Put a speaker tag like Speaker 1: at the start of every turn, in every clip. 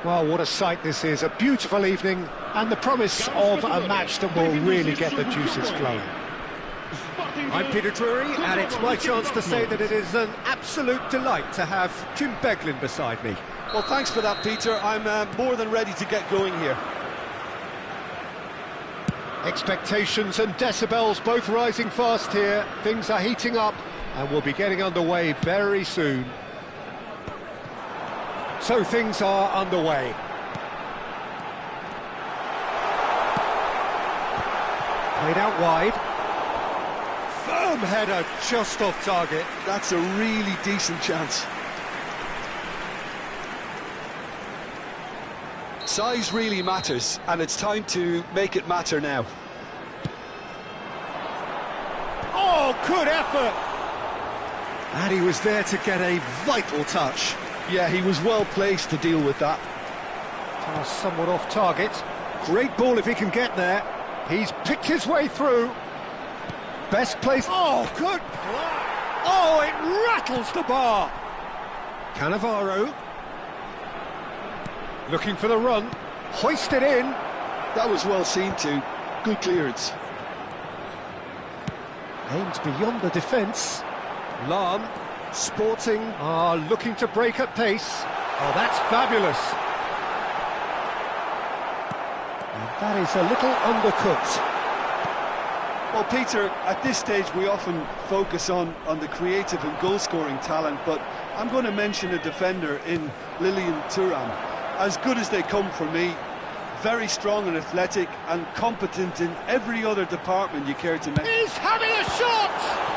Speaker 1: Well, what a sight this is, a beautiful evening and the promise of a match that will really get the juices flowing.
Speaker 2: I'm Peter Drury, and it's my chance to say that it is an absolute delight to have Jim Beglin beside me.
Speaker 3: Well, thanks for that, Peter. I'm more than ready to get going here.
Speaker 1: Expectations and decibels both rising fast here. Things are heating up and we'll be getting underway very soon. So things are underway. Played out wide. Firm header just off target.
Speaker 3: That's a really decent chance. Size really matters, and it's time to make it matter now.
Speaker 1: Oh, good effort! And he was there to get a vital touch.
Speaker 3: Yeah, he was well placed to deal with that.
Speaker 1: Somewhat off target. Great ball if he can get there. He's picked his way through. Best place. Oh, good. Oh, it rattles the bar. Cannavaro. Looking for the run. Hoisted in.
Speaker 3: That was well seen too. Good clearance.
Speaker 1: Aimed beyond the defence. Lahm. Sporting are looking to break at pace. Oh, that's fabulous. And that is a little undercooked.
Speaker 3: Well, Peter, at this stage we often focus on the creative and goal-scoring talent, but I'm going to mention a defender in Lilian Thuram. As good as they come for me, very strong and athletic and competent in every other department you care to mention.
Speaker 1: He's having a shot!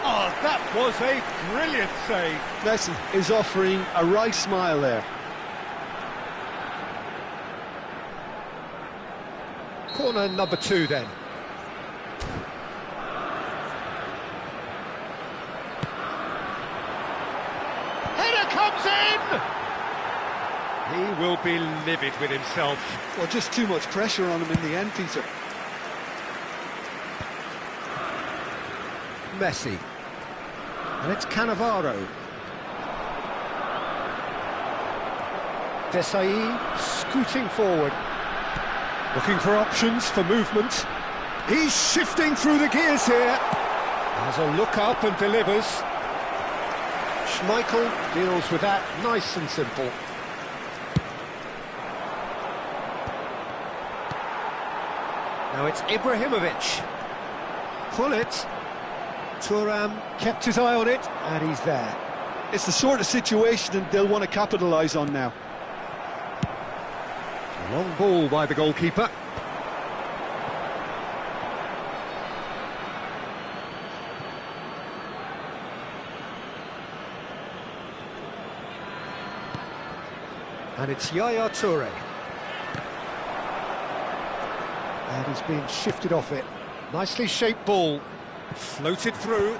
Speaker 1: Oh, that was a brilliant save.
Speaker 3: Messi is offering a right smile there.
Speaker 1: Corner number 2 then. Header comes in! He will be livid with himself.
Speaker 3: Well, just too much pressure on him in the end, Peter.
Speaker 1: Messi. And it's Cannavaro. Desai scooting forward. Looking for options for movement. He's shifting through the gears here. Has a look up and delivers. Schmeichel deals with that nice and simple. Now it's Ibrahimovic. Pull it. Thuram kept his eye on it, and he's there.
Speaker 3: It's the sort of situation that they'll want to capitalise on now.
Speaker 1: A long ball by the goalkeeper. And it's Yaya Toure. And he's being shifted off it. Nicely shaped ball. Floated through.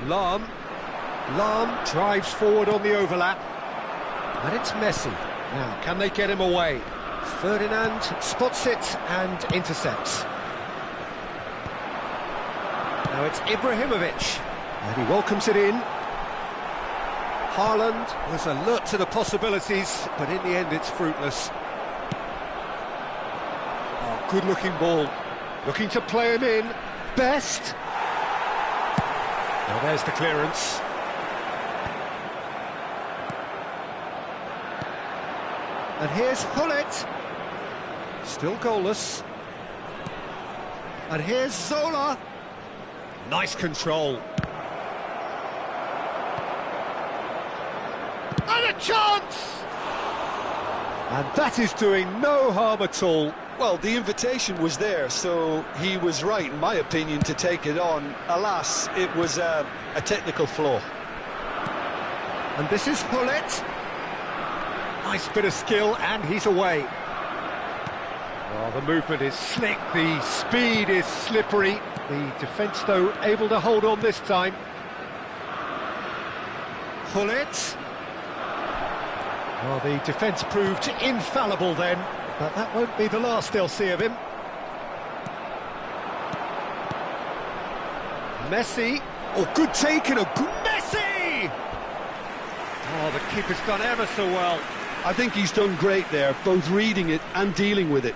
Speaker 1: Lahm drives forward on the overlap. And it's Messi. Now, can they get him away? Ferdinand spots it and intercepts. Now it's Ibrahimovic, and he welcomes it in. Haaland was alert to the possibilities, but in the end it's fruitless. Oh, good-looking ball. Looking to play him in. Best. Now there's the clearance. And here's Hullet. Still goalless. And here's Zola. Nice control. And a chance! And that is doing no harm at all.
Speaker 3: Well, the invitation was there, so he was right, in my opinion, to take it on. Alas, it was a technical flaw.
Speaker 1: And this is Hullet. Nice bit of skill, and he's away. Oh, the movement is slick, the speed is slippery. The defence, though, able to hold on this time. Hullet. Well, the defence proved infallible then, but that won't be the last they'll see of him. Messi. Oh, good taken, a good Messi! Oh, the keeper's done ever so well.
Speaker 3: I think he's done great there, both reading it and dealing with it.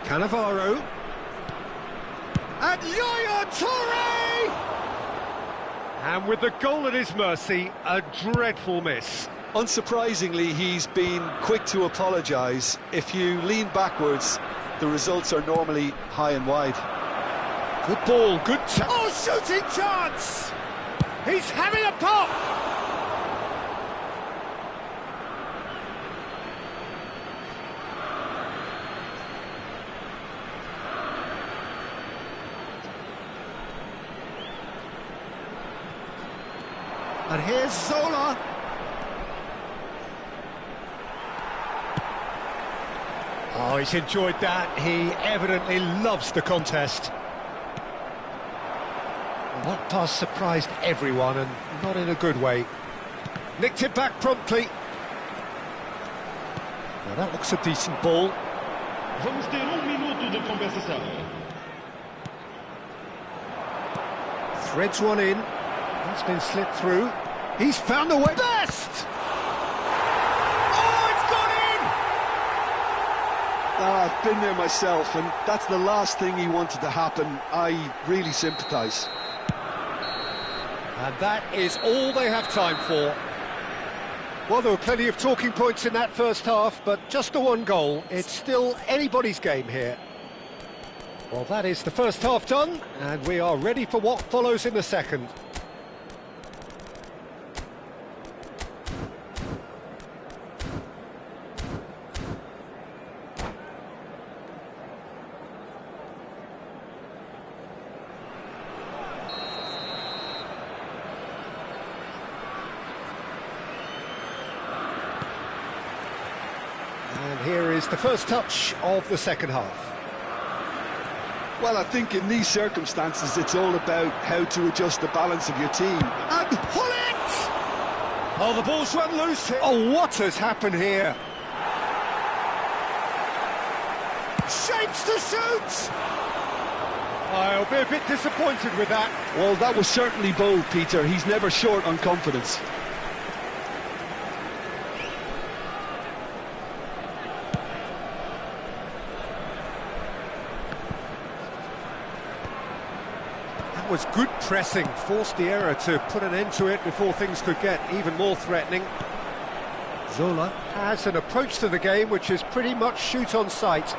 Speaker 1: Cannavaro. And Yaya Toure! And with the goal at his mercy, a dreadful miss.
Speaker 3: Unsurprisingly, he's been quick to apologise. If you lean backwards, the results are normally high and wide.
Speaker 1: Good ball, good... Oh, shooting chance! He's having a pop! And here's Zola. Oh, he's enjoyed that. He evidently loves the contest. Well, that pass surprised everyone, and not in a good way. Nicked it back promptly. Well, that looks a decent ball.
Speaker 4: Vamos ter minuto de compensação.
Speaker 1: Threads one in. That's been slipped through. He's found the way. Best! Oh, it's gone in!
Speaker 3: I've been there myself, and that's the last thing he wanted to happen. I really sympathise.
Speaker 1: And that is all they have time for. Well, there were plenty of talking points in that first half, but just the one goal. It's still anybody's game here. Well, that is the first half done, and we are ready for what follows in the second. And here is the first touch of the second half.
Speaker 3: Well, I think in these circumstances, it's all about how to adjust the balance of your team.
Speaker 1: And pull it! Oh, the ball's run loose here. Oh, what has happened here? Shapes to shoot! I'll be a bit disappointed with that.
Speaker 3: Well, that was certainly bold, Peter. He's never short on confidence.
Speaker 1: Was good pressing, forced the error to put an end to it before things could get even more threatening. Zola has an approach to the game which is pretty much shoot on sight.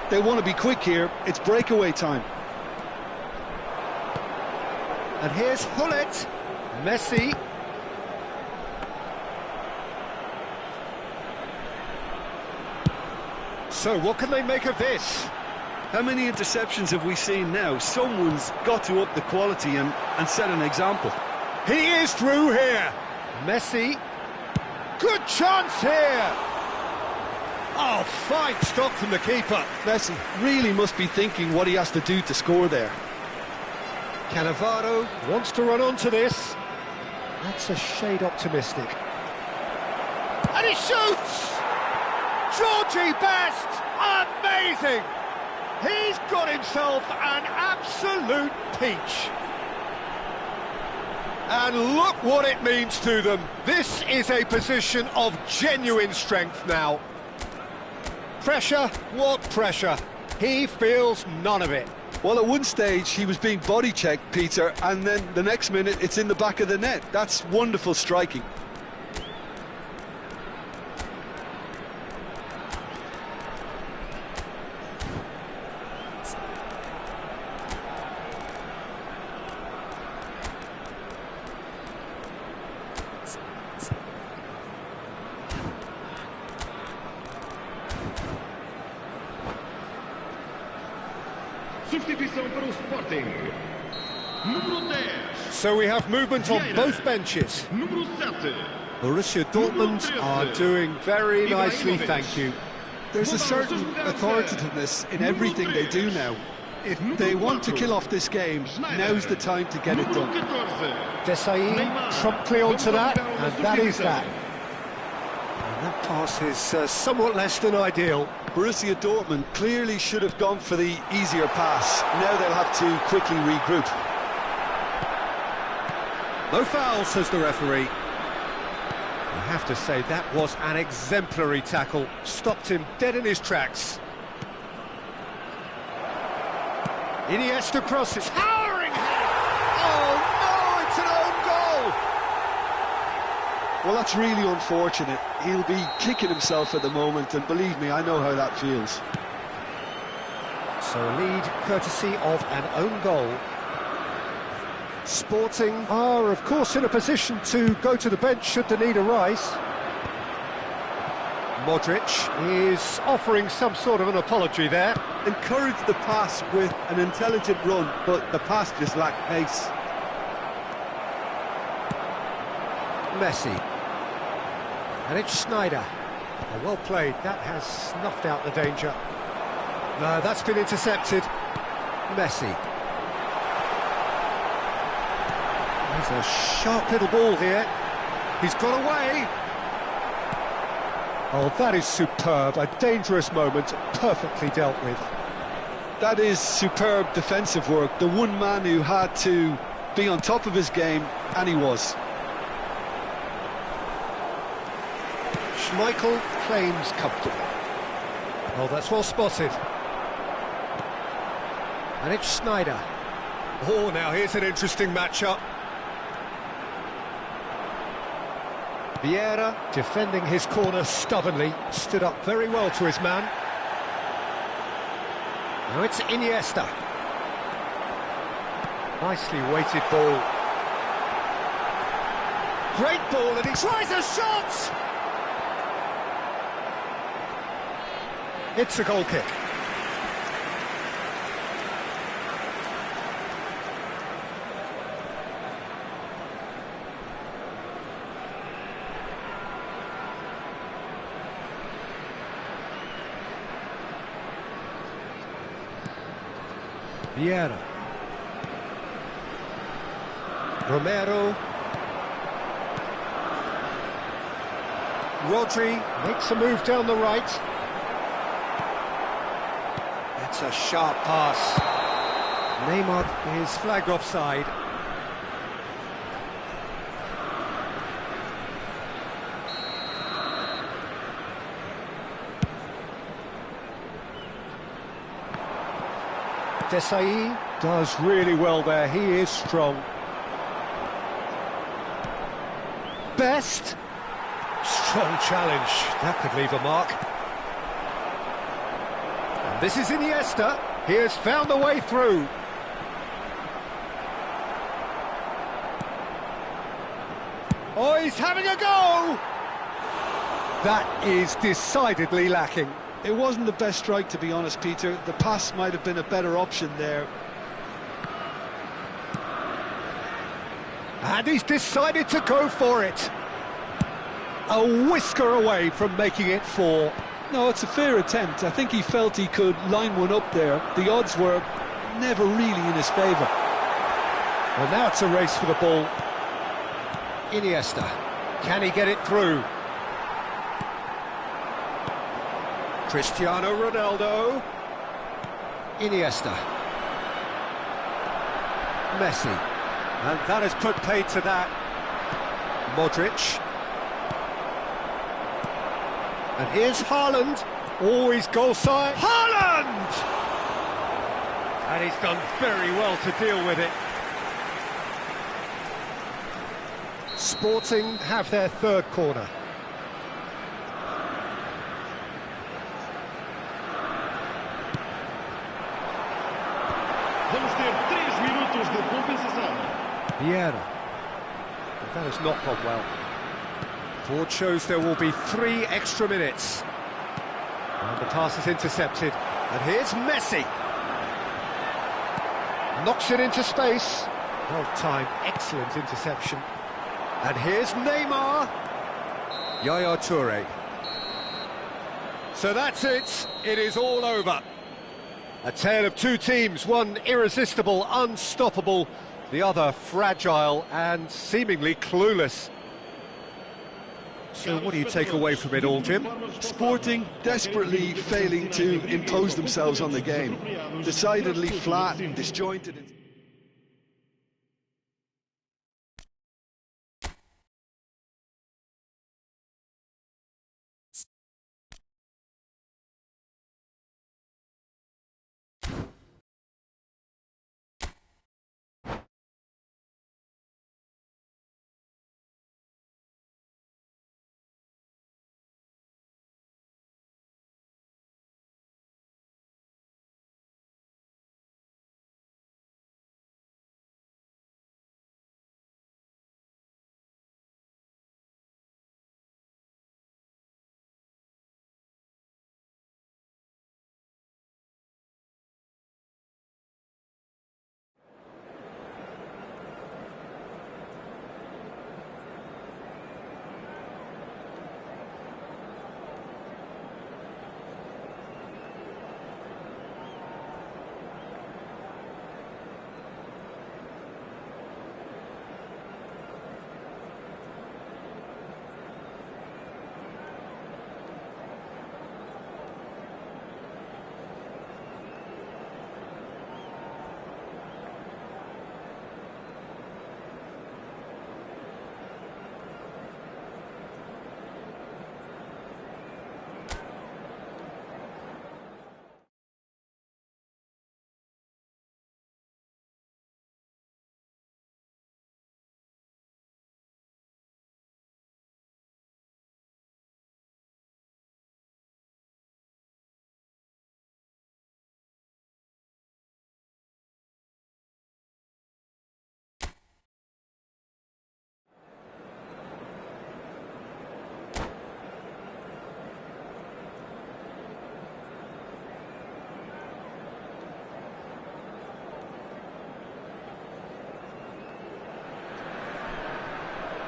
Speaker 3: They want to be quick here, it's breakaway time.
Speaker 1: And here's Hullet, Messi. So what can they make of this?
Speaker 3: How many interceptions have we seen now? Someone's got to up the quality and set an example.
Speaker 1: He is through here. Messi. Good chance here. Oh, fine stop from the keeper.
Speaker 3: Messi really must be thinking what he has to do to score there.
Speaker 1: Cannavaro wants to run onto this. That's a shade optimistic. And he shoots! Georgie Best! Amazing! He's got himself an absolute peach. And look what it means to them. This is a position of genuine strength now. Pressure? What pressure? He feels none of it.
Speaker 3: Well, at one stage, he was being body-checked, Peter, and then the next minute, it's in the back of the net. That's wonderful striking.
Speaker 4: Substituição para o Sporting. Número 10.
Speaker 1: So we have movement on both benches.
Speaker 4: Número 7.
Speaker 1: Borussia Dortmund are doing very nicely, thank you.
Speaker 3: There's a certain authoritativeness in everything they do now. If they want to kill off this game, now's the time to get it done.
Speaker 1: Desai promptly onto that, and that is that. And that pass is somewhat less than ideal.
Speaker 3: Borussia Dortmund clearly should have gone for the easier pass. Now they'll have to quickly regroup.
Speaker 1: No foul, says the referee. I have to say, that was an exemplary tackle. Stopped him dead in his tracks. Iniesta crosses. Towering head! Oh no, it's an own goal!
Speaker 3: Well, that's really unfortunate. He'll be kicking himself at the moment, and believe me, I know how that feels.
Speaker 1: So a lead courtesy of an own goal. Sporting are, of course, in a position to go to the bench should the need arise. Modric is offering some sort of an apology there.
Speaker 3: Encouraged the pass with an intelligent run, but the pass just lacked pace.
Speaker 1: Messi. And it's Schneider. Oh, well played. That has snuffed out the danger. No, that's been intercepted. Messi. There's a sharp little ball here. He's got away. Oh, that is superb. A dangerous moment, perfectly dealt with.
Speaker 3: That is superb defensive work. The one man who had to be on top of his game, and he was.
Speaker 1: Schmeichel claims comfortable. Oh, that's well spotted. And it's Schneider. Oh, now here's an interesting matchup. Vieira, defending his corner stubbornly, stood up very well to his man. Now it's Iniesta. Nicely weighted ball. Great ball, and he tries a shot! It's a goal kick. Vieira. Romero. Rodri makes a move down the right. That's a sharp pass. Neymar is flagged offside. Desai does really well there, he is strong. Best. Strong challenge, that could leave a mark. And this is Iniesta, he has found a way through. Oh, he's having a go! That is decidedly lacking.
Speaker 3: It wasn't the best strike, to be honest, Peter. The pass might have been a better option there.
Speaker 1: And he's decided to go for it. A whisker away from making it 4.
Speaker 3: No, it's a fair attempt. I think he felt he could line one up there. The odds were never really in his favour.
Speaker 1: Well, now it's a race for the ball. Iniesta. Can he get it through? Cristiano Ronaldo. Iniesta. Messi. And that has put paid to that. Modric. And here's Haaland. Always goal side. Haaland! And he's done very well to deal with it. Sporting have their third corner.
Speaker 4: Vamos ter 3 minutos de compensação.
Speaker 1: Vieira. That has not gone well. Board shows there will be 3 extra minutes. And the pass is intercepted. And here's Messi. Knocks it into space. Well timed, excellent interception. And here's Neymar. Yaya Toure. So that's it. It is all over. A tale of two teams, one irresistible, unstoppable, the other fragile and seemingly clueless. So what do you take away from it all, Jim?
Speaker 3: Sporting desperately failing to impose themselves on the game. Decidedly flat and disjointed.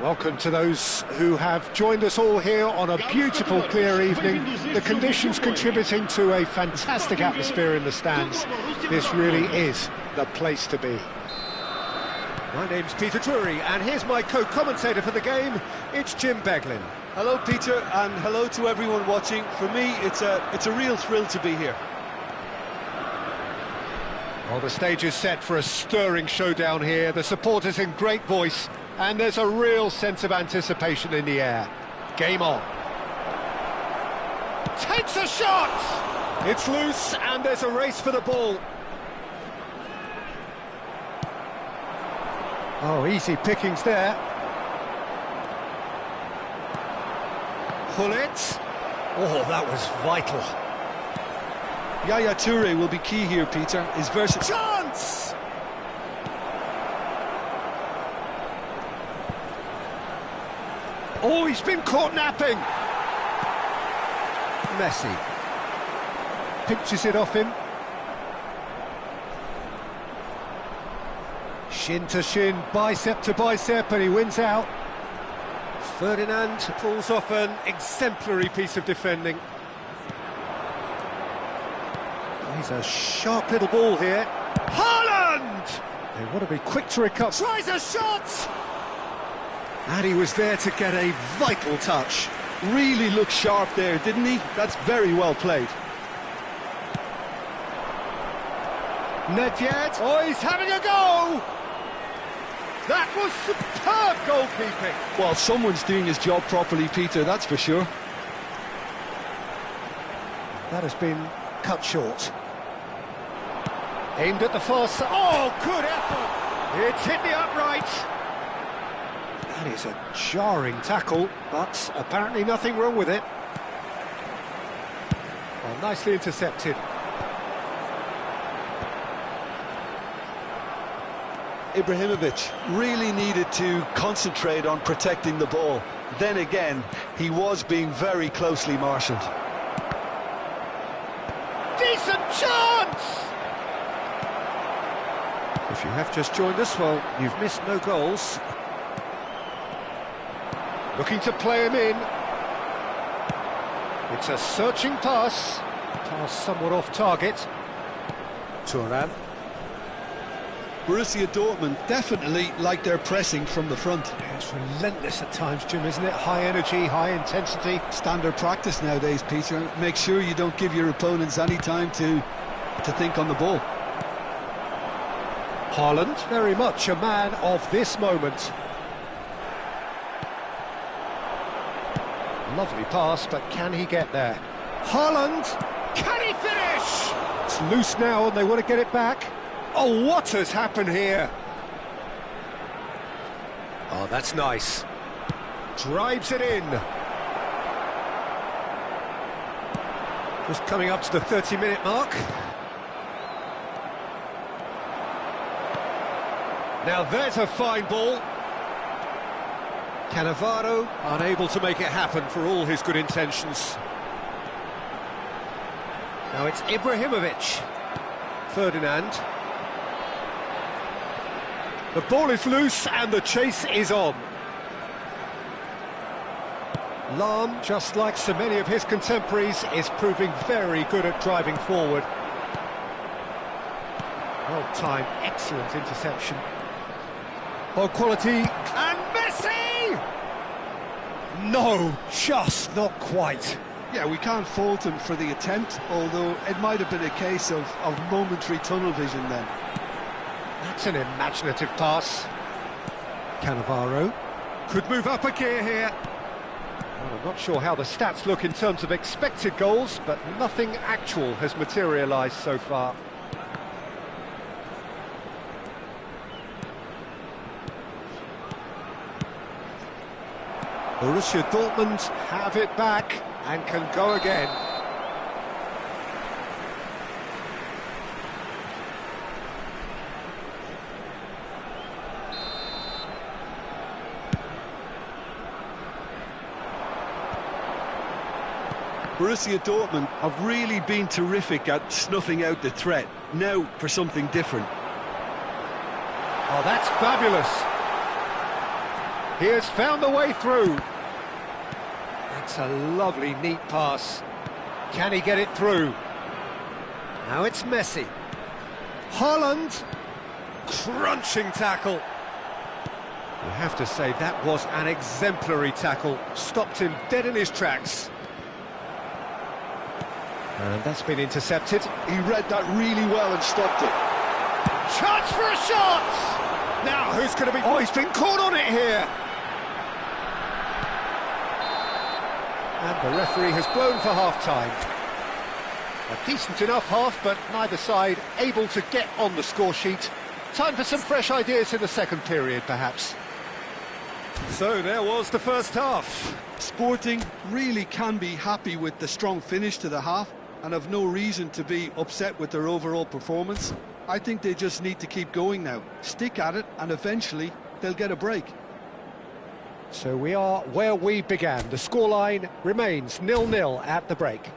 Speaker 1: Welcome to those who have joined us all here on a beautiful, clear evening. The conditions contributing to a fantastic atmosphere in the stands. This really is the place to be. My name's Peter Drury, and here's my co-commentator for the game. It's Jim Beglin.
Speaker 3: Hello, Peter, and hello to everyone watching. For me, it's a real thrill to be here.
Speaker 1: Well, the stage is set for a stirring showdown here. The supporters in great voice, and there's a real sense of anticipation in the air. Game on. Takes a shot! It's loose, and there's a race for the ball. Oh, easy pickings there. Pull it. Oh, that was vital.
Speaker 3: Yaya Toure will be key here, Peter. His versatility.
Speaker 1: Chance! Oh, he's been caught napping. Messi. Pinches it off him. Shin to shin, bicep to bicep, and he wins out. Ferdinand pulls off an exemplary piece of defending. He's a sharp little ball here. Haaland! They want to be quick to recover. Tries a shot! And he was there to get a vital touch.
Speaker 3: Really looked sharp there, didn't he? That's very well played.
Speaker 1: Nedved. Oh, he's having a go! That was superb goalkeeping.
Speaker 3: Well, someone's doing his job properly, Peter, that's for sure.
Speaker 1: That has been cut short. Aimed at the far side. Oh, good effort! It's hit the upright. That is a jarring tackle, but apparently nothing wrong with it. Well, nicely intercepted.
Speaker 3: Ibrahimovic really needed to concentrate on protecting the ball. Then again, he was being very closely marshalled.
Speaker 1: Decent chance!
Speaker 2: If you have just joined us, well, you've missed no goals.
Speaker 1: Looking to play him in. It's a searching pass. Pass somewhat off target.
Speaker 2: Thuram.
Speaker 3: Borussia Dortmund definitely like their pressing from the front.
Speaker 1: It's relentless at times, Jim, isn't it? High energy, high intensity.
Speaker 3: Standard practice nowadays, Peter. Make sure you don't give your opponents any time to think on the ball.
Speaker 1: Haaland, very much a man of this moment. Lovely pass, but can he get there? Haaland, can he finish? It's loose now and they want to get it back. Oh, what has happened here? Oh, that's nice. Drives it in. Just coming up to the 30-minute mark. Now there's a fine ball. Cannavaro unable to make it happen for all his good intentions. Now it's Ibrahimovic. Ferdinand. The ball is loose and the chase is on. Lahm, just like so many of his contemporaries, is proving very good at driving forward. Well timed, excellent interception. Ball quality, and Messi! No, just not quite.
Speaker 3: Yeah, we can't fault him for the attempt, although it might have been a case of momentary tunnel vision then.
Speaker 1: That's an imaginative pass. Cannavaro could move up a gear here. Well, I'm not sure how the stats look in terms of expected goals, but nothing actual has materialised so far. Borussia Dortmund have it back and can go again.
Speaker 3: Borussia Dortmund have really been terrific at snuffing out the threat. Now for something different.
Speaker 1: Oh, that's fabulous. He has found the way through. That's a lovely, neat pass. Can he get it through? Now it's Messi. Haaland. Crunching tackle. You have to say that was an exemplary tackle. Stopped him dead in his tracks. And that's been intercepted.
Speaker 3: He read that really well and stopped it.
Speaker 1: Chance for a shot! Now, who's going to be... Oh, he's been caught on it here! And the referee has blown for half-time. A decent enough half, but neither side able to get on the score sheet. Time for some fresh ideas in the second period, perhaps. So there was the first half.
Speaker 3: Sporting really can be happy with the strong finish to the half and have no reason to be upset with their overall performance. I think they just need to keep going now. Stick at it, and eventually they'll get a break.
Speaker 1: So we are where we began. The scoreline remains 0-0 at the break.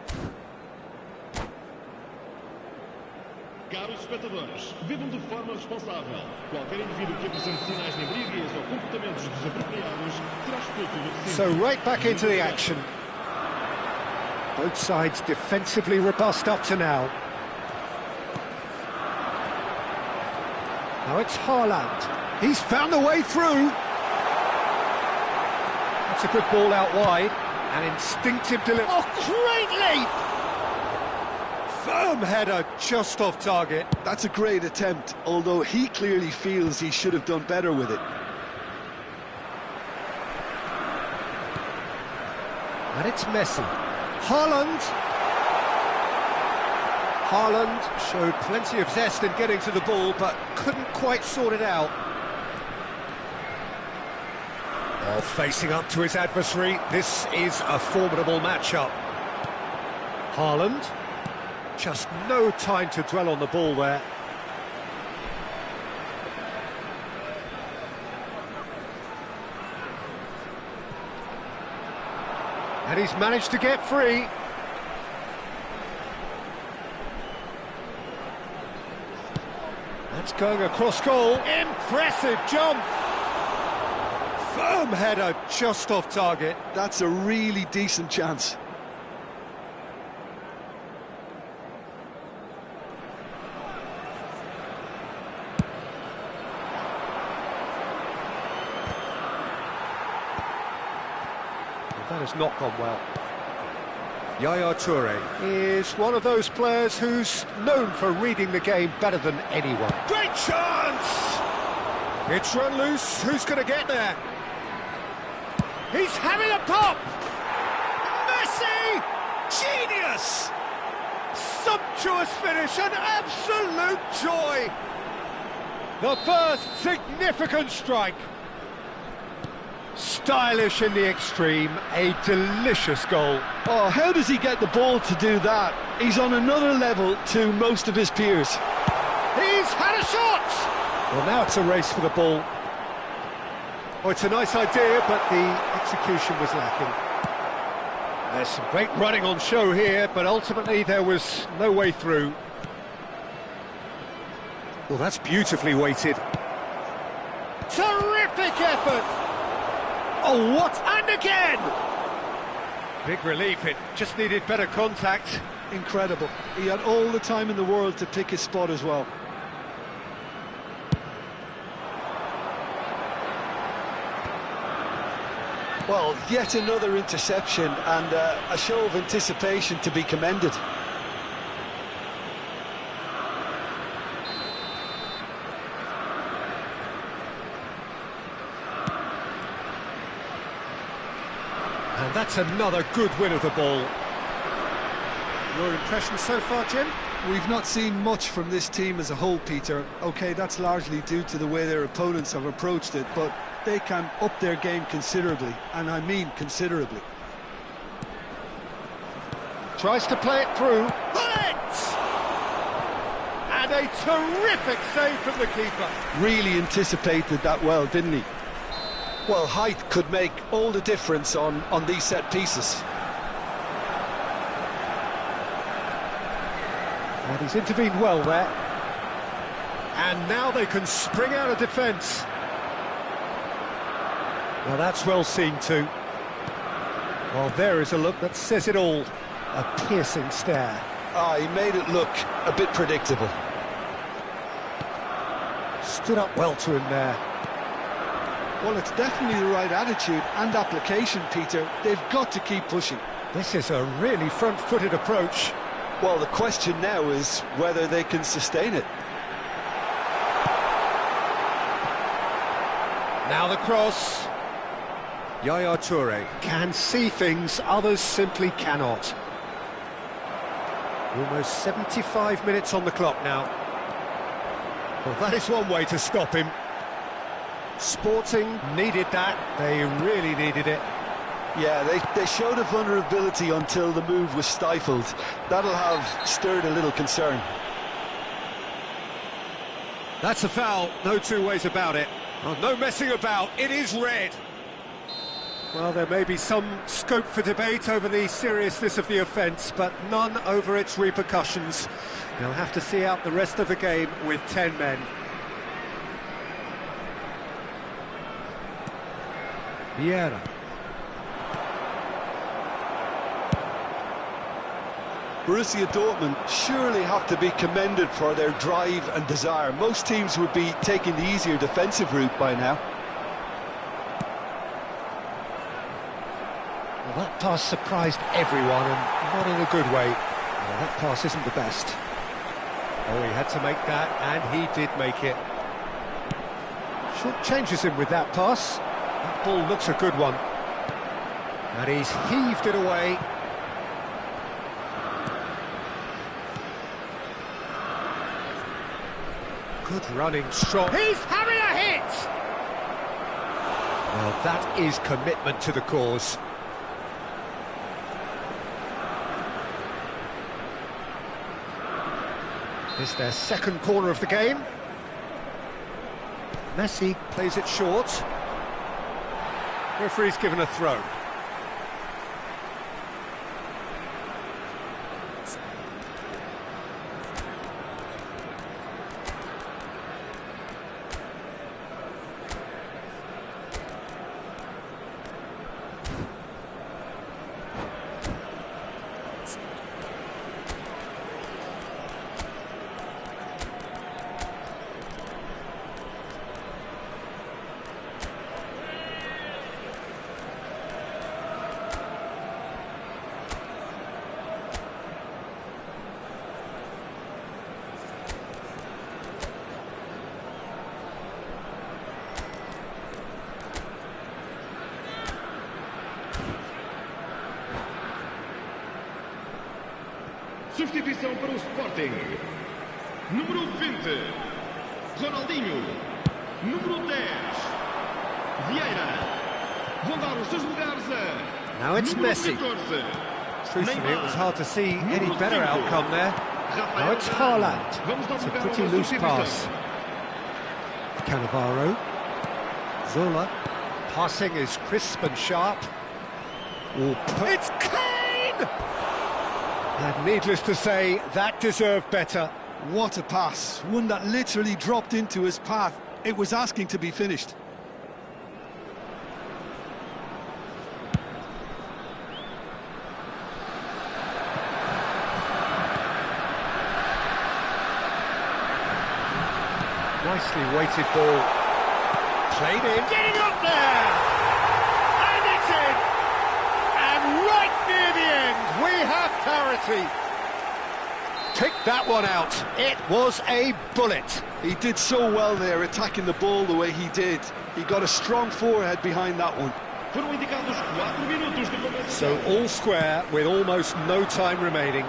Speaker 4: Caros espectadores, vivam de forma responsável. Qualquer indivíduo que apresente sinais de embriaguez ou comportamentos desapropriados será expulso do recinto.
Speaker 1: So right back into the action. Both sides defensively robust up to now. Now it's Haaland. He's found the way through. That's a good ball out wide. An instinctive delivery. Oh, great leap! Firm header just off target.
Speaker 3: That's a great attempt, although he clearly feels he should have done better with it.
Speaker 1: And it's Messi. Haaland. Haaland showed plenty of zest in getting to the ball, but couldn't quite sort it out. Oh, facing up to his adversary, this is a formidable matchup. Haaland. Just no time to dwell on the ball there. And he's managed to get free. That's going across goal. Impressive jump. Firm header just off target.
Speaker 3: That's a really decent chance.
Speaker 1: That has not gone well. Yaya Toure is one of those players who's known for reading the game better than anyone. Great chance! It's run loose. Who's going to get there? He's having a pop! Messi! Genius! Sumptuous finish, an absolute joy! The first significant strike. Stylish in the extreme, a delicious goal.
Speaker 3: Oh, how does he get the ball to do that? He's on another level to most of his peers.
Speaker 1: He's had a shot! Well, now it's a race for the ball. Oh, it's a nice idea, but the execution was lacking. There's some great running on show here, but ultimately there was no way through. Well, that's beautifully weighted. Terrific effort! Oh, what? And again! Big relief, it just needed better contact.
Speaker 3: Incredible. He had all the time in the world to pick his spot as well. Well, yet another interception and a show of anticipation to be commended.
Speaker 1: And that's another good win of the ball. Your impression so far, Jim?
Speaker 3: We've not seen much from this team as a whole, Peter. OK, that's largely due to the way their opponents have approached it, but they can up their game considerably, and I mean considerably.
Speaker 1: Tries to play it through. Hits! And a terrific save from the keeper.
Speaker 3: Really anticipated that well, didn't he? Well, height could make all the difference on these set pieces.
Speaker 1: And he's intervened well there. And now they can spring out of defence. Now that's well seen too. Well, there is a look that says it all. A piercing stare.
Speaker 3: He made it look a bit predictable.
Speaker 1: Stood up well to him there.
Speaker 3: Well, it's definitely the right attitude and application, Peter. They've got to keep pushing.
Speaker 1: This is a really front-footed approach.
Speaker 3: Well, the question now is whether they can sustain it.
Speaker 1: Now the cross. Yaya Toure can see things others simply cannot. Almost 75 minutes on the clock now. Well, that is one way to stop him. Sporting needed that. They really needed it.
Speaker 3: Yeah, they showed a vulnerability until the move was stifled. That'll have stirred a little concern.
Speaker 1: That's a foul, no two ways about it. Oh, no messing about, it is red. Well, there may be some scope for debate over the seriousness of the offence, but none over its repercussions. They'll have to see out the rest of the game with 10 men. Vieira.
Speaker 3: Borussia Dortmund surely have to be commended for their drive and desire. Most teams would be taking the easier defensive route by now.
Speaker 1: Well, that pass surprised everyone, and not in a good way. Well, that pass isn't the best. Oh, he had to make that, and he did make it. Short changes him with that pass. That ball looks a good one. And he's heaved it away. Good running, strong. He's having a hit! Well, that is commitment to the cause. It's their second corner of the game. Messi plays it short. Referee's given a throw.
Speaker 4: Substituição para o Sporting. Número 20, Ronaldinho. Número 10, Vieira. Vão dar os seus lugares a...
Speaker 2: Now it's
Speaker 4: número
Speaker 2: Messi.
Speaker 4: 14,
Speaker 2: Truthfully, it was hard to see any
Speaker 4: Número
Speaker 2: better
Speaker 4: 5,
Speaker 2: outcome there. Now it's Haaland.
Speaker 4: Vamos dar
Speaker 2: It's a
Speaker 4: lugar
Speaker 2: pretty
Speaker 4: uma
Speaker 2: loose
Speaker 4: substituição.
Speaker 2: pass. Cannavaro. Zola. Passing is crisp and sharp. It's Kane! And needless to say, that deserved better.
Speaker 3: What a pass, one that literally dropped into his path. It was asking to be finished.
Speaker 2: Nicely weighted ball. Played in. Getting up there! And it's in! And right near the end, we have clarity. Picked that one out. It was a bullet.
Speaker 3: He did so well there, attacking the ball the way he did. He got a strong forehead behind that one.
Speaker 4: Foram indicados 4 minutos de compensação.
Speaker 2: So all square with almost no time remaining.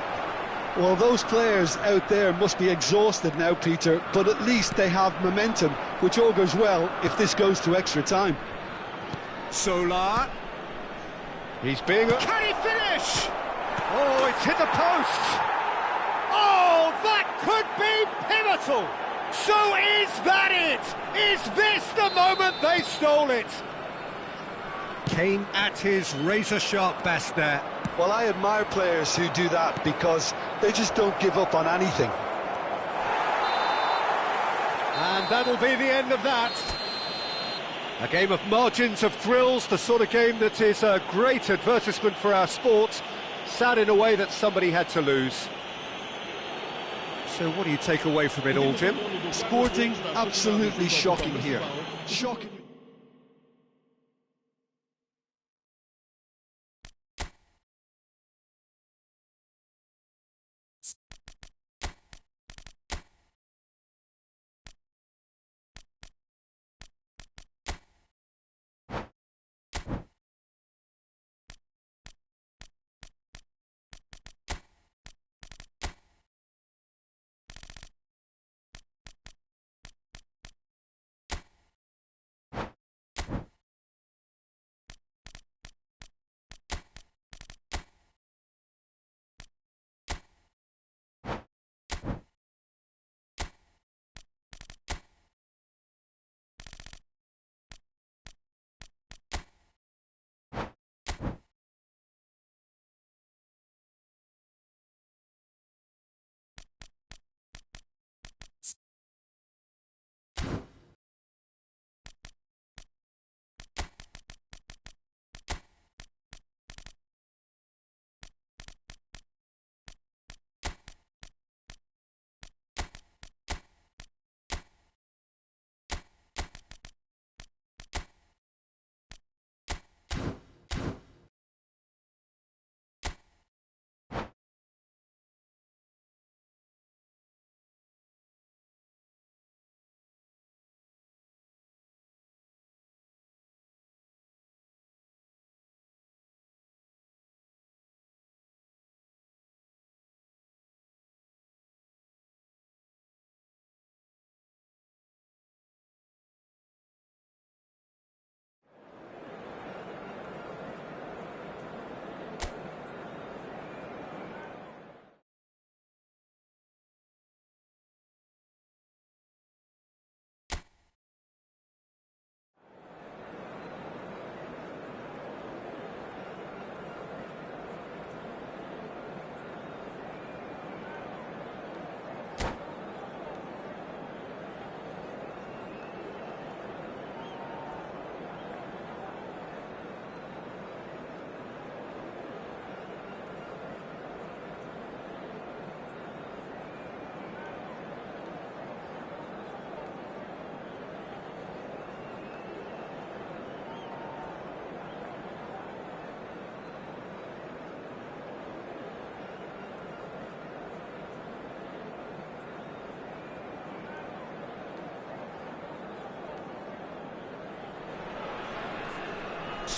Speaker 3: Well, those players out there must be exhausted now, Peter, but at least they have momentum, which augurs well if this goes to extra time.
Speaker 2: Solar. He's being... Can he finish? Oh, it's hit the post. Oh, that could be pivotal. So is that it? Is this the moment they stole it? Kane at his razor-sharp best there.
Speaker 3: Well, I admire players who do that because they just don't give up on anything.
Speaker 2: And that'll be the end of that. A game of margins of thrills, the sort of game that is a great advertisement for our sport. Sad in a way that somebody had to lose. So what do you take away from it all, Jim?
Speaker 3: Sporting, absolutely shocking here. Shocking.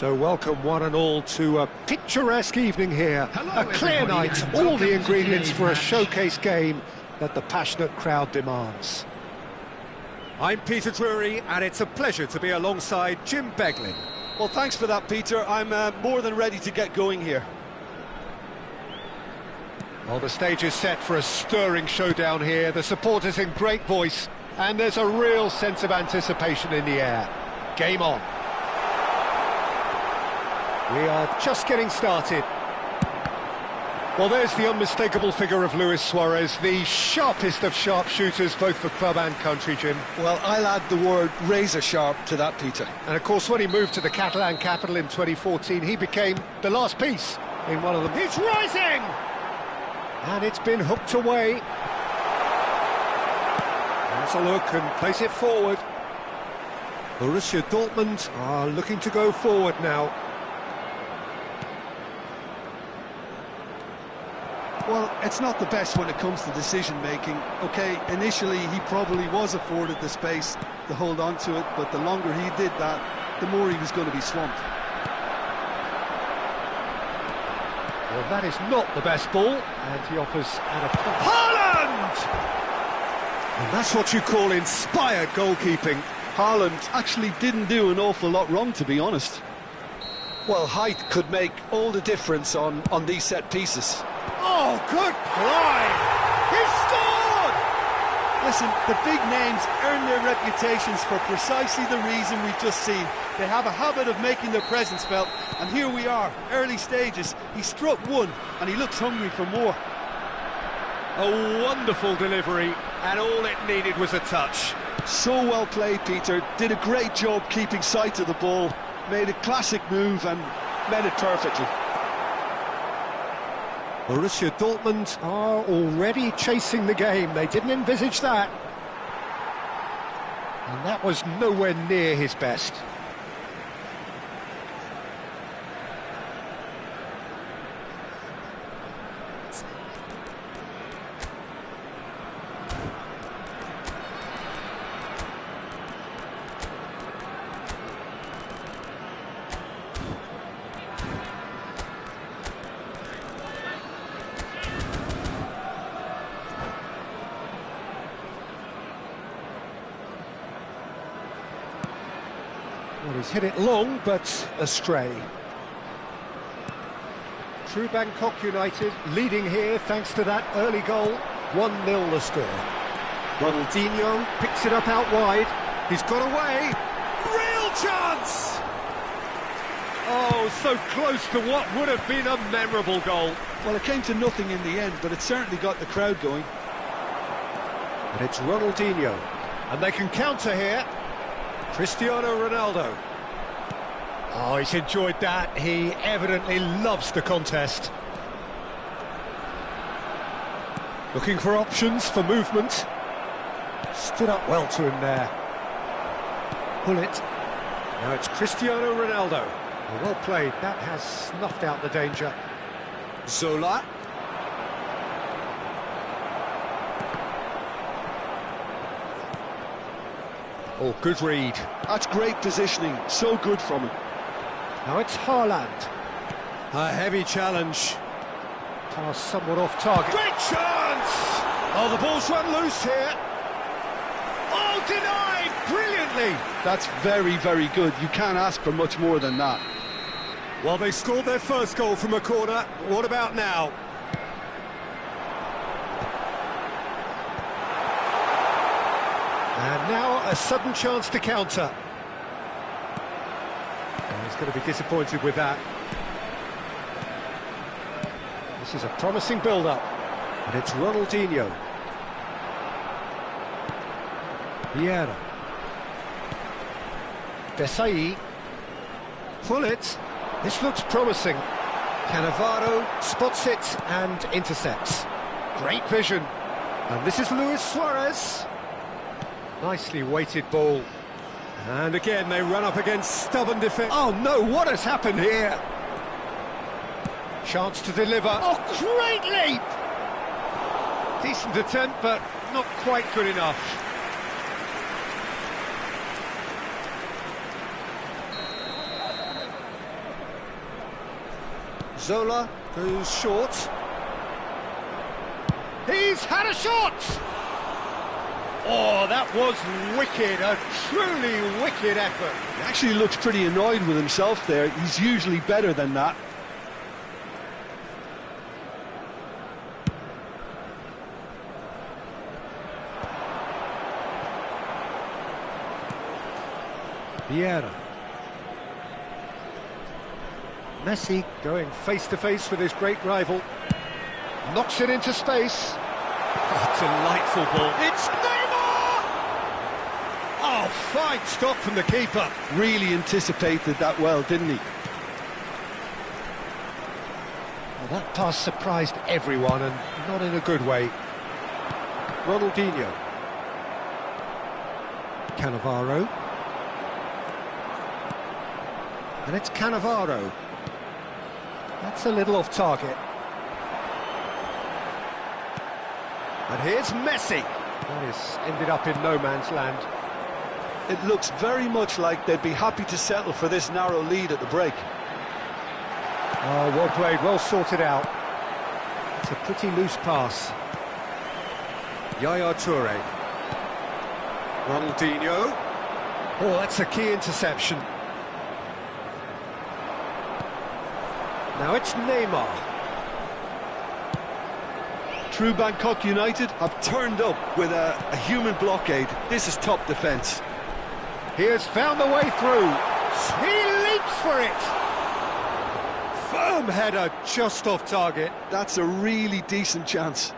Speaker 1: So welcome one and all to a picturesque evening here.
Speaker 4: Hello,
Speaker 1: A clear
Speaker 4: everybody,
Speaker 1: night,
Speaker 4: and
Speaker 1: all
Speaker 4: welcome
Speaker 1: the
Speaker 4: to
Speaker 1: ingredients
Speaker 4: today's
Speaker 1: for a
Speaker 4: match.
Speaker 1: showcase game that the passionate crowd demands. I'm Peter Drury, and it's a pleasure to be alongside Jim Beglin.
Speaker 3: Well, thanks for that, Peter. I'm more than ready to get going here.
Speaker 1: Well, the stage is set for a stirring showdown here. The supporters in great voice, and there's a real sense of anticipation in the air. Game on. We are just getting started. Well, there's the unmistakable figure of Luis Suarez, the sharpest of sharpshooters, both for club and country, Jim.
Speaker 3: Well, I'll add the word razor sharp to that, Peter.
Speaker 1: And of course, when he moved to the Catalan capital in 2014, he became the last piece in one of them. He's rising! And it's been hooked away. Has a look and plays it forward. Borussia Dortmund are looking to go forward now.
Speaker 3: Well, it's not the best when it comes to decision-making. OK, initially he probably was afforded the space to hold on to it, but the longer he did that, the more he was going to be swamped.
Speaker 1: Well, that is not the best ball, and he offers an approach. Haaland! And that's what you call inspired goalkeeping.
Speaker 3: Haaland actually didn't do an awful lot wrong, to be honest. Well, height could make all the difference on these set pieces.
Speaker 1: Oh, good climb! He scored!
Speaker 3: Listen, the big names earn their reputations for precisely the reason we've just seen. They have a habit of making their presence felt, and here we are, early stages. He struck one, and he looks hungry for more.
Speaker 1: A wonderful delivery, and all it needed was a touch.
Speaker 3: So well played, Peter. Did a great job keeping sight of the ball. Made a classic move and met it perfectly.
Speaker 1: Borussia Dortmund are already chasing the game. They didn't envisage that. And that was nowhere near his best. Well, he's hit it long, but astray. True Bangkok United leading here thanks to that early goal. 1-0 the score. Ronaldinho picks it up out wide. He's got away. Real chance! Oh, so close to what would have been a memorable goal.
Speaker 3: Well, it came to nothing in the end, but it certainly got the crowd going.
Speaker 1: And it's Ronaldinho. And they can counter here. Cristiano Ronaldo. Oh, he's enjoyed that. He evidently loves the contest. Looking for options for movement. Stood up well to him there. Pull it. Now it's Cristiano Ronaldo. Well played. That has snuffed out the danger. Zola. Oh, good read.
Speaker 3: That's great positioning. So good from him.
Speaker 1: Now it's Haaland. A heavy challenge. Pass somewhat off target. Great chance! Oh, the ball's run loose here. Oh, denied brilliantly.
Speaker 3: That's very, very good. You can't ask for much more than that.
Speaker 1: Well, they scored their first goal from a corner. What about now? And now a sudden chance to counter. Oh, he's going to be disappointed with that. This is a promising build-up. And it's Ronaldinho. Vieira. Desai. Pull it. This looks promising. Cannavaro spots it and intercepts. Great vision. And this is Luis Suarez. Nicely weighted ball. And again, they run up against stubborn defence. Oh no, what has happened here? Chance to deliver. Oh, great leap! Decent attempt, but not quite good enough. Zola goes short. He's had a shot! Oh, that was wicked, a truly wicked effort.
Speaker 3: He actually looks pretty annoyed with himself there. He's usually better than that.
Speaker 1: Vieira. Messi going face-to-face with his great rival. Knocks it into space. Oh, delightful ball. It's Neymar! Oh, fine stop from the keeper.
Speaker 3: Really anticipated that well, didn't he?
Speaker 1: Well, that pass surprised everyone, and not in a good way. Ronaldinho. Cannavaro. And it's Cannavaro. That's a little off target. And here's Messi. That is ended up in no man's land.
Speaker 3: It looks very much like they'd be happy to settle for this narrow lead at the break.
Speaker 1: Oh, well played, well sorted out. It's a pretty loose pass. Yaya Toure. Ronaldinho. Oh, that's a key interception. Now it's Neymar.
Speaker 3: True Bangkok United have turned up with a human blockade. This is top defence.
Speaker 1: He has found the way through. He leaps for it. Firm header just off target.
Speaker 3: That's a really decent chance.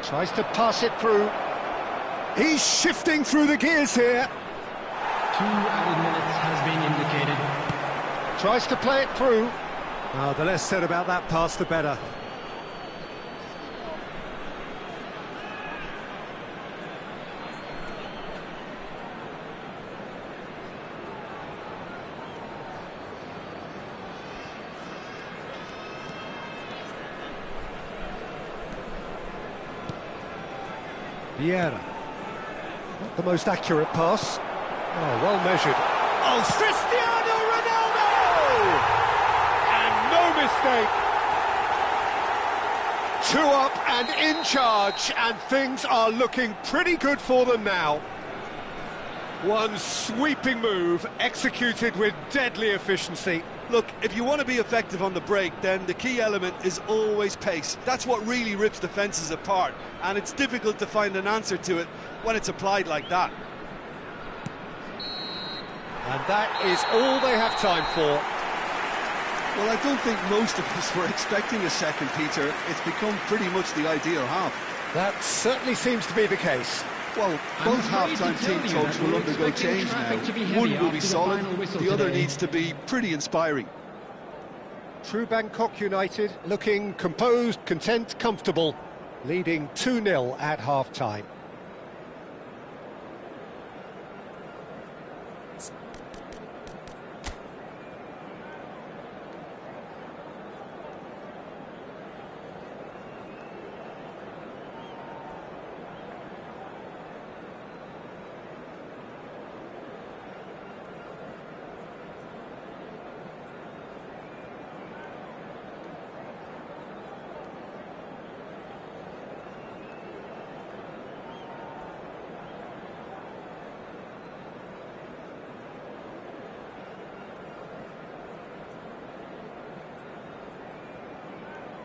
Speaker 1: Tries to pass it through. He's shifting through the gears here.
Speaker 5: 2 added minutes has been indicated.
Speaker 1: Tries to play it through. Oh, the less said about that pass, the better. Vieira. Not the most accurate pass. Oh, well measured. Oh, Cristiano Ronaldo! And no mistake. 2 up and in charge, and things are looking pretty good for them now. One sweeping move, executed with deadly efficiency.
Speaker 3: Look, if you want to be effective on the break, then the key element is always pace. That's what really rips defences apart, and it's difficult to find an answer to it when it's applied like that.
Speaker 1: And that is all they have time for.
Speaker 3: Well, I don't think most of us were expecting a second, Peter. It's become pretty much the ideal half.
Speaker 1: That certainly seems to be the case.
Speaker 3: Well, both half-time team talks will undergo change now. One will be solid, the other needs to be pretty inspiring.
Speaker 1: True Bangkok United looking composed, content, comfortable, leading 2-0 at half-time.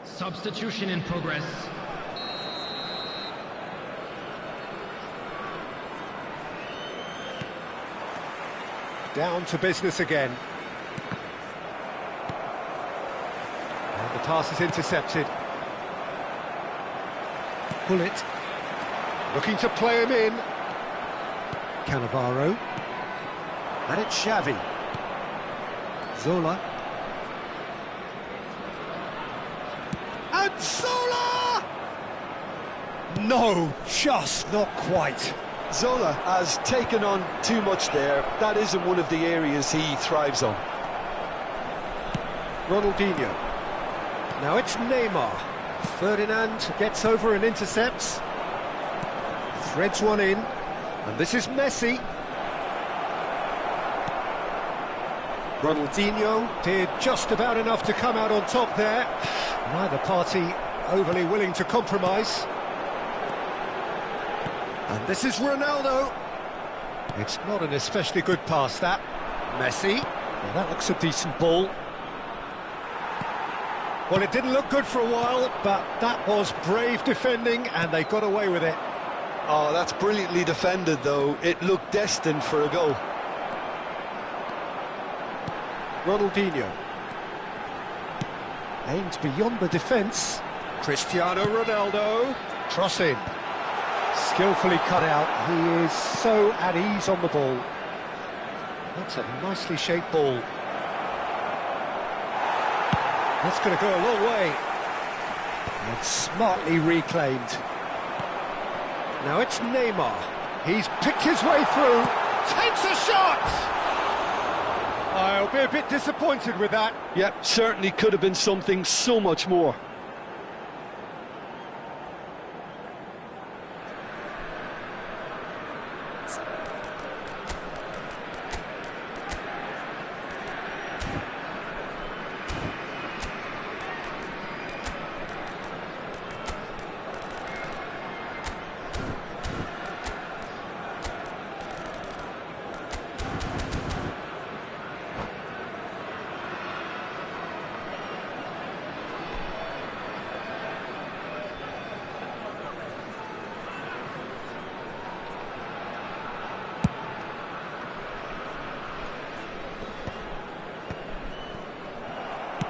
Speaker 5: Substitution in progress.
Speaker 1: Down to business again. And the pass is intercepted. Bullet. Looking to play him in. Cannavaro. And it's Xavi. Zola. no, just not quite.
Speaker 3: Zola has taken on too much there. That isn't one of the areas he thrives on.
Speaker 1: Ronaldinho. Now it's Neymar. Ferdinand gets over and intercepts. Threads one in. And this is Messi. Ronaldinho did just about enough to come out on top there. Neither party overly willing to compromise. And this is Ronaldo. It's not an especially good pass, that. Messi. Well, that looks a decent ball. Well, it didn't look good for a while, but that was brave defending, and they got away with it.
Speaker 3: Oh, that's brilliantly defended, though. It looked destined for a goal.
Speaker 1: Ronaldinho. Aimed beyond the defence. Cristiano Ronaldo. Cross in. Skillfully cut out. He is so at ease on the ball. That's a nicely shaped ball. That's going to go a long way. And smartly reclaimed. Now it's Neymar. He's picked his way through. Takes a shot! I'll be a bit disappointed with that.
Speaker 3: Yep, certainly could have been something so much more.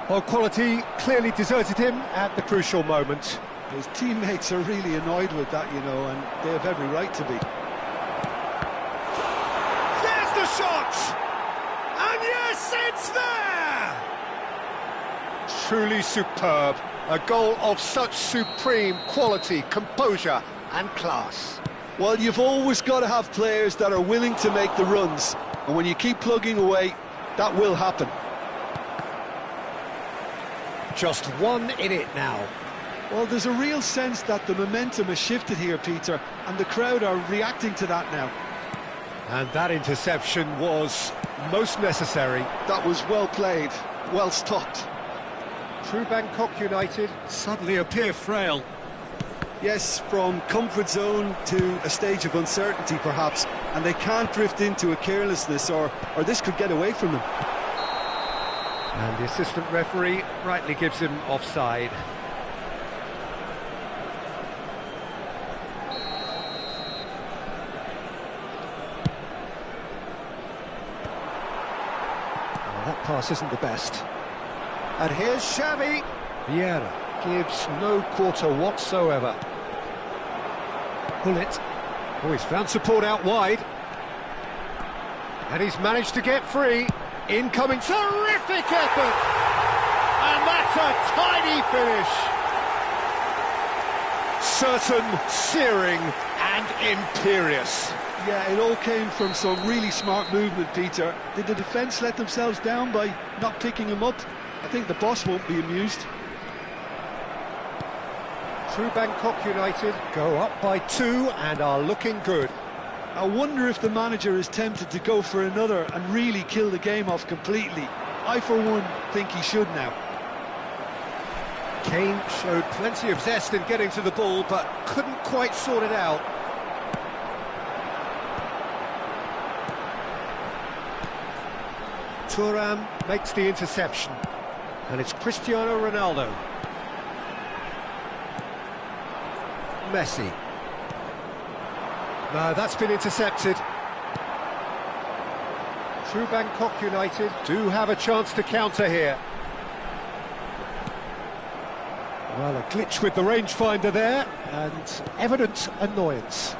Speaker 1: Well, quality clearly deserted him at the crucial moment.
Speaker 3: His teammates are really annoyed with that, you know, and they have every right to be.
Speaker 1: There's the shot! And yes, it's there! Truly superb. A goal of such supreme quality, composure and class.
Speaker 3: Well, you've always got to have players that are willing to make the runs, and when you keep plugging away, that will happen.
Speaker 1: Just one in it now.
Speaker 3: Well, there's a real sense that the momentum has shifted here, Peter, and the crowd are reacting to that now.
Speaker 1: And that interception was most necessary.
Speaker 3: That was well played, well stopped.
Speaker 1: True Bangkok United suddenly appear frail.
Speaker 3: Yes, from comfort zone to a stage of uncertainty, perhaps, and they can't drift into a carelessness, or this could get away from them.
Speaker 1: And the assistant referee rightly gives him offside. Well, that pass isn't the best. And here's Xavi. Vieira gives no quarter whatsoever. Bullet. Oh, he's found support out wide. And he's managed to get free. Incoming, terrific effort! And that's a tidy finish. Certain, searing and imperious.
Speaker 3: Yeah, it all came from some really smart movement, Peter. Did the defence let themselves down by not picking him up? I think the boss won't be amused.
Speaker 1: True Bangkok United go up by 2 and are looking good.
Speaker 3: I wonder if the manager is tempted to go for another and really kill the game off completely. I, for one, think he should now.
Speaker 1: Kane showed plenty of zest in getting to the ball, but couldn't quite sort it out. Thuram makes the interception, and it's Cristiano Ronaldo. Messi. No, that's been intercepted. True Bangkok United do have a chance to counter here. Well, a glitch with the rangefinder there, and evident annoyance.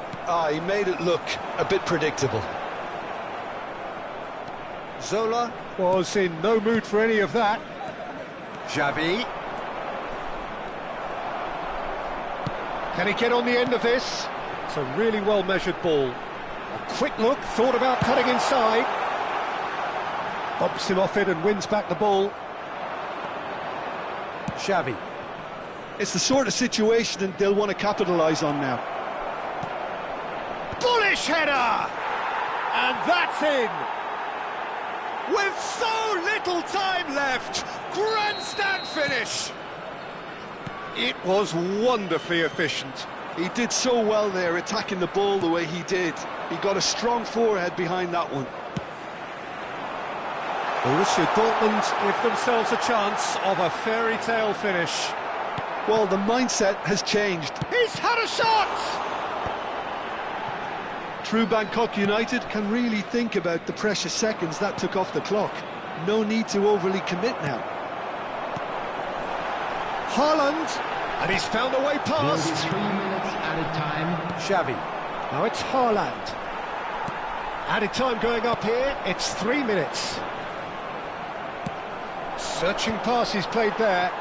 Speaker 3: He made it look a bit predictable.
Speaker 1: Zola was in no mood for any of that. Xavi. Can he get on the end of this? It's a really well-measured ball. A quick look, thought about cutting inside. Bumps him off it and wins back the ball. Xavi.
Speaker 3: It's the sort of situation they'll want to capitalise on now.
Speaker 1: Bullish header! And that's in! With so little time left, grandstand finish! It was wonderfully efficient.
Speaker 3: He did so well there, attacking the ball the way he did. He got a strong forehead behind that one.
Speaker 1: Borussia Dortmund give themselves a chance of a fairy tale finish.
Speaker 3: Well, the mindset has changed.
Speaker 1: He's had a shot!
Speaker 3: True Bangkok United can really think about the precious seconds that took off the clock. No need to overly commit now.
Speaker 1: Haaland, and he's found a way
Speaker 5: There'll
Speaker 1: past.
Speaker 5: be 3 minutes added time.
Speaker 1: Xavi, now it's Haaland. Added time going up here, it's 3 minutes. Searching pass he's played there.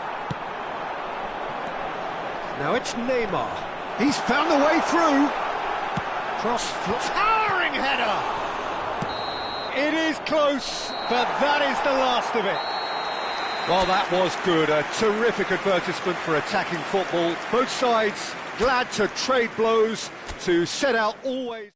Speaker 1: Now it's Neymar. He's found the way through. Cross foot. Towering header! It is close, but that is the last of it. Well, that was good. A terrific advertisement for attacking football. Both sides glad to trade blows, to set out always...